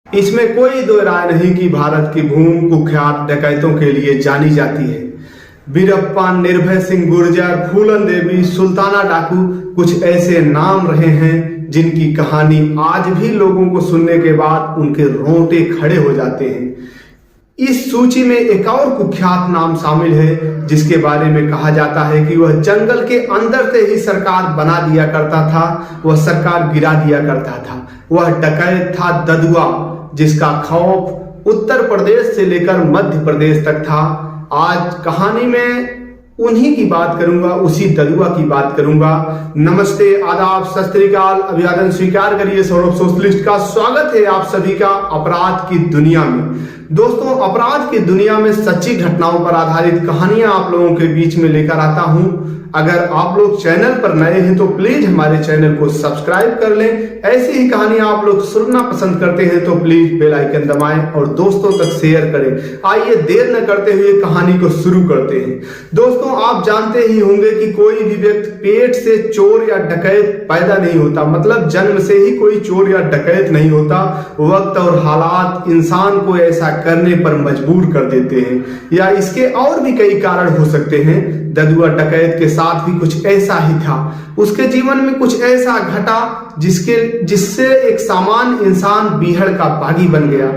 इसमें कोई दो राय नहीं कि भारत की भूमि कुख्यात डकैतों के लिए जानी जाती है। वीरप्पा, निर्भय सिंह गुर्जर, फूलन देवी, सुल्ताना डाकू कुछ ऐसे नाम रहे हैं जिनकी कहानी आज भी लोगों को सुनने के बाद उनके रोंगटे खड़े हो जाते हैं। इस सूची में एक और कुख्यात नाम शामिल है जिसके बारे में कहा जाता है कि वह जंगल के अंदर से ही सरकार बना दिया करता था, वह सरकार गिरा दिया करता था। वह डकैत था ददुआ, जिसका खौफ उत्तर प्रदेश से लेकर मध्य प्रदेश तक था। आज कहानी में उन्हीं की बात करूंगा, उसी ददुआ की बात करूंगा। नमस्ते, आदाब, सत श्री अकाल, अभिवादन स्वीकार करिए। सौरभ सोशलिस्ट का स्वागत है आप सभी का अपराध की दुनिया में। दोस्तों, अपराध की दुनिया में सच्ची घटनाओं पर आधारित कहानियां आप लोगों के बीच में लेकर आता हूं। अगर आप लोग चैनल पर नए हैं तो प्लीज हमारे चैनल को सब्सक्राइब कर लें। ऐसी ही कहानियां आप लोग सुनना पसंद करते हैं तो प्लीज बेल आइकन दबाएं और दोस्तों तक शेयर करें। आइए देर न करते हुए कहानी को शुरू करते हैं। दोस्तों, आप जानते ही होंगे कि कोई भी व्यक्ति पेट से चोर या डकैत पैदा नहीं होता, मतलब जन्म से ही कोई चोर या डकैत नहीं होता। वक्त और हालात इंसान को ऐसा करने पर मजबूर कर देते हैं, या इसके और भी कई कारण हो सकते हैं। ददुआ डकैत के साथ भी कुछ ऐसा ही था। उसके जीवन में कुछ ऐसा घटा जिससे एक सामान्य इंसान बीहड़ का बागी बन गया।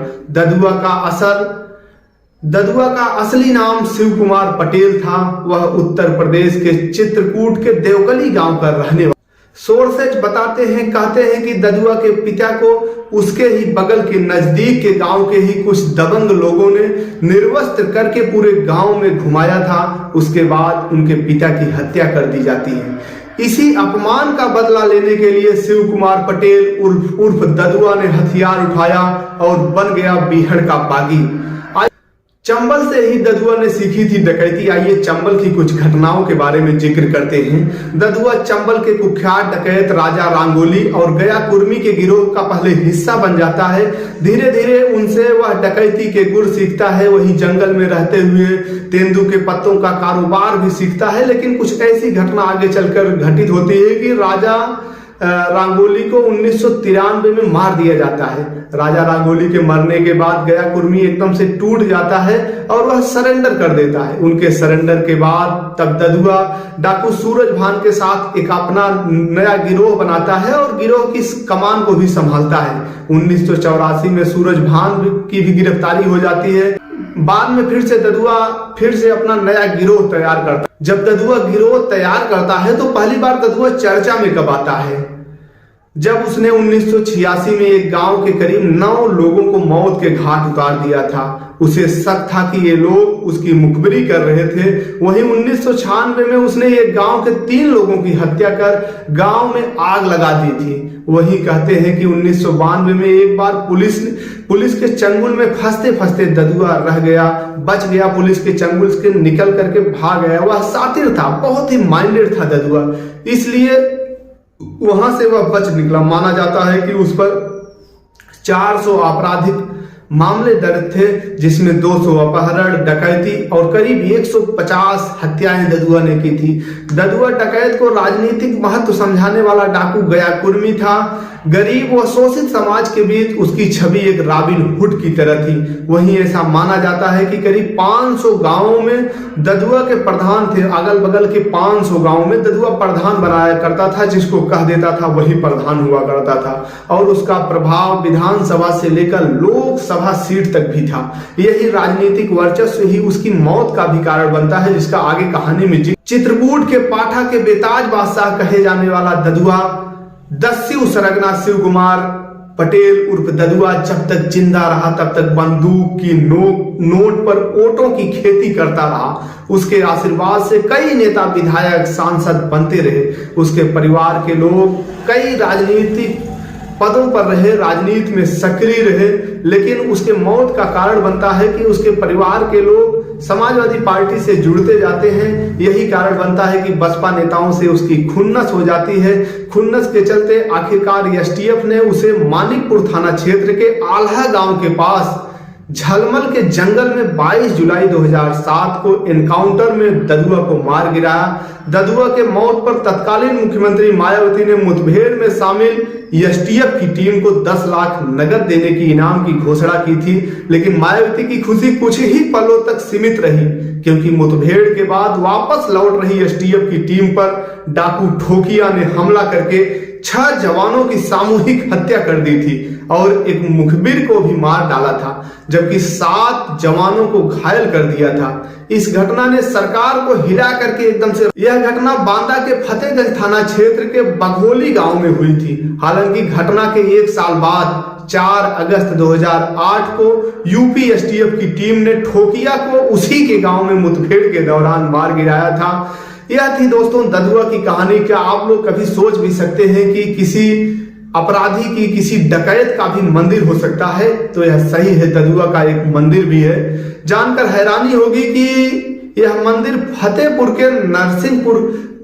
ददुआ का असली नाम शिव कुमार पटेल था। वह उत्तर प्रदेश के चित्रकूट के देवकली गांव का रहने वाला। सोर्सेज बताते हैं, कहते हैं कि ददुआ के पिता को उसके ही बगल के नजदीक के गांव के ही कुछ दबंग लोगों ने निर्वस्त्र करके पूरे गांव में घुमाया था। उसके बाद उनके पिता की हत्या कर दी जाती है। इसी अपमान का बदला लेने के लिए शिव कुमार पटेल उर्फ ददुआ ने हथियार उठाया और बन गया बीहड़ का बागी। चंबल से ही ददुआ ने सीखी थी डकैती। आइए चंबल की कुछ घटनाओं के बारे में जिक्र करते हैं। ददुआ चंबल के कुख्यात डकैत राजा रांगोली और गया कुर्मी के गिरोह का पहले हिस्सा बन जाता है। धीरे धीरे उनसे वह डकैती के गुर सीखता है। वहीं जंगल में रहते हुए तेंदू के पत्तों का कारोबार भी सीखता है। लेकिन कुछ ऐसी घटना आगे चलकर घटित होती है कि राजा रांगोली को 1993 में मार दिया जाता है। राजा रांगोली के मरने के बाद गया कुर्मी एकदम से टूट जाता है और वह सरेंडर कर देता है। उनके सरेंडर के बाद तब ददुआ डाकू सूरज भान के साथ एक अपना नया गिरोह बनाता है और गिरोह की कमान को भी संभालता है। 1984 में सूरज भान की भी गिरफ्तारी हो जाती है। बाद में ददुआ फिर से अपना नया गिरोह तैयार करता है। जब ददुआ गिरोह तैयार करता है तो पहली बार ददुआ चर्चा में कब आता है, जब उसने 1986 में एक गांव के करीब 9 लोगों को मौत के घाट उतार दिया था। उसे शक था कि ये लोग उसकी मुखबिरी कर रहे थे। वहीं 1996 में उसने एक गांव के 3 लोगों की हत्या कर गांव में आग लगा दी थी। वहीं कहते हैं कि 1992 में एक बार पुलिस के चंगुल में फंसते फंसते ददुआ बच गया। पुलिस के चंगुल से निकल करके भाग गया। वह शातिर था, बहुत ही माइंडेड था ददुआ, इसलिए वहां से वह बच निकला। माना जाता है कि उस पर 400 आपराधिक मामले दर्ज थे, जिसमें 200 अपहरण, डकैती और करीब 150 हत्याएं ददुआ ने की थी। ददुआ डकैत को राजनीतिक महत्व समझाने वाला डाकू गया कुर्मी था। गरीब व शोषित समाज के बीच उसकी छवि एक रॉबिन हुड की तरह थी। वहीं ऐसा माना जाता है कि करीब 500 गांवों में ददुआ के प्रधान थे। अगल बगल के 500 गांवों में ददुआ प्रधान बनाया करता था। जिसको कह देता था वही प्रधान हुआ करता था और उसका प्रभाव विधानसभा से लेकर लोकसभा सीट तक भी था। यही राजनीतिक वर्चस्व ही उसकी मौत का भी कारण बनता है, जिसका आगे कहानी में चित्रकूट के पाठा के बेताज बादशाह कहे जाने वाला ददुआ दस्यु सरगना शिव कुमार पटेल उर्फ ददुआ जब तक जिंदा रहा तब तक बंदूक की नोट पर ओटों की खेती करता रहा। उसके आशीर्वाद से कई नेता, विधायक, सांसद बनते रहे। उसके परिवार के लोग कई राजनीतिक पदों पर रहे, राजनीति में सक्रिय रहे। लेकिन उसके मौत का कारण बनता है कि उसके परिवार के लोग समाजवादी पार्टी से जुड़ते जाते हैं। यही कारण बनता है कि बसपा नेताओं से उसकी खुन्नस हो जाती है। खुन्नस के चलते आखिरकार एसटीएफ ने उसे मानिकपुर थाना क्षेत्र के आल्हा गांव के पास झलमल के जंगल में 22 जुलाई 2007 को एनकाउंटर में ददुआ को मार गिराया। ददुआ के मौत पर तत्कालीन मुख्यमंत्री मायावती ने मुठभेड़ में शामिल एसटीएफ की टीम को 10 लाख नगद देने की इनाम की घोषणा की थी, लेकिन मायावती की खुशी कुछ ही पलों तक सीमित रही, क्योंकि मुठभेड़ के बाद वापस लौट रही एसटीएफ की टीम पर डाकू ठोकिया ने हमला करके 6 जवानों की सामूहिक हत्या कर दी थी और एक मुखबिर को भी मार डाला था, जबकि 7 जवानों को घायल कर दिया था। इस घटना ने सरकार को हिला करके एकदम से, यह घटना बांदा के फतेहगंज थाना क्षेत्र के बघोली गांव में हुई थी। हालांकि घटना के 1 साल बाद 4 अगस्त 2008 को यूपी एसटीएफ की टीम ने ठोकिया को उसी के गांव में मुठभेड़ के दौरान मार गिराया था। यह थी दोस्तों ददुआ की कहानी। क्या आप लोग कभी सोच भी सकते हैं कि किसी अपराधी की, किसी डकैत का भी मंदिर हो सकता है? तो यह सही है, ददुआ का एक मंदिर भी है। जानकर हैरानी होगी कि यह मंदिर फतेहपुर के नरसिंहपुर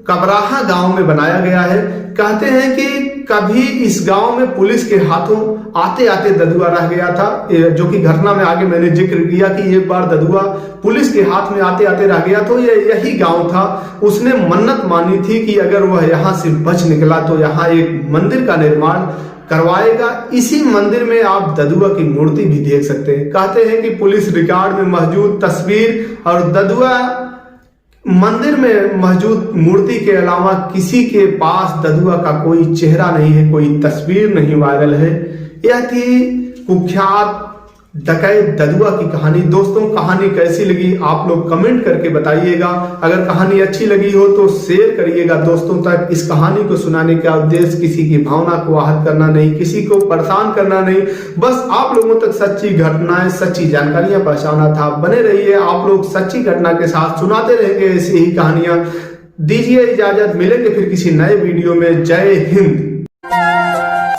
कबराहा गांव में बनाया गया है। कहते हैं कि कभी इस गांव में पुलिस के हाथों आते आते ददुआ रह गया था, जो कि घटना में आगे मैंने जिक्र किया कि एक बार ददुआ पुलिस के हाथ में आते आते रह गया। तो यही गांव था। उसने मन्नत मानी थी कि अगर वह यहाँ से बच निकला तो यहाँ एक मंदिर का निर्माण करवाएगा। इसी मंदिर में आप ददुआ की मूर्ति भी देख सकते हैं। कहते हैं कि पुलिस रिकॉर्ड में मौजूद तस्वीर और ददुआ मंदिर में मौजूद मूर्ति के अलावा किसी के पास ददुआ का कोई चेहरा नहीं है, कोई तस्वीर नहीं वायरल है। यह थी कुख्यात डकैत ददुआ की कहानी। दोस्तों, कहानी कैसी लगी आप लोग कमेंट करके बताइएगा। अगर कहानी अच्छी लगी हो तो शेयर करिएगा दोस्तों तक। इस कहानी को सुनाने का उद्देश्य किसी की भावना को आहत करना नहीं, किसी को परेशान करना नहीं, बस आप लोगों तक सच्ची घटनाएं, सच्ची जानकारियां पहुंचाना था। बने रहिए, आप लोग सच्ची घटना के साथ सुनाते रहेंगे ऐसी ही कहानियां। दीजिए इजाजत, मिलेंगे फिर किसी नए वीडियो में। जय हिंद।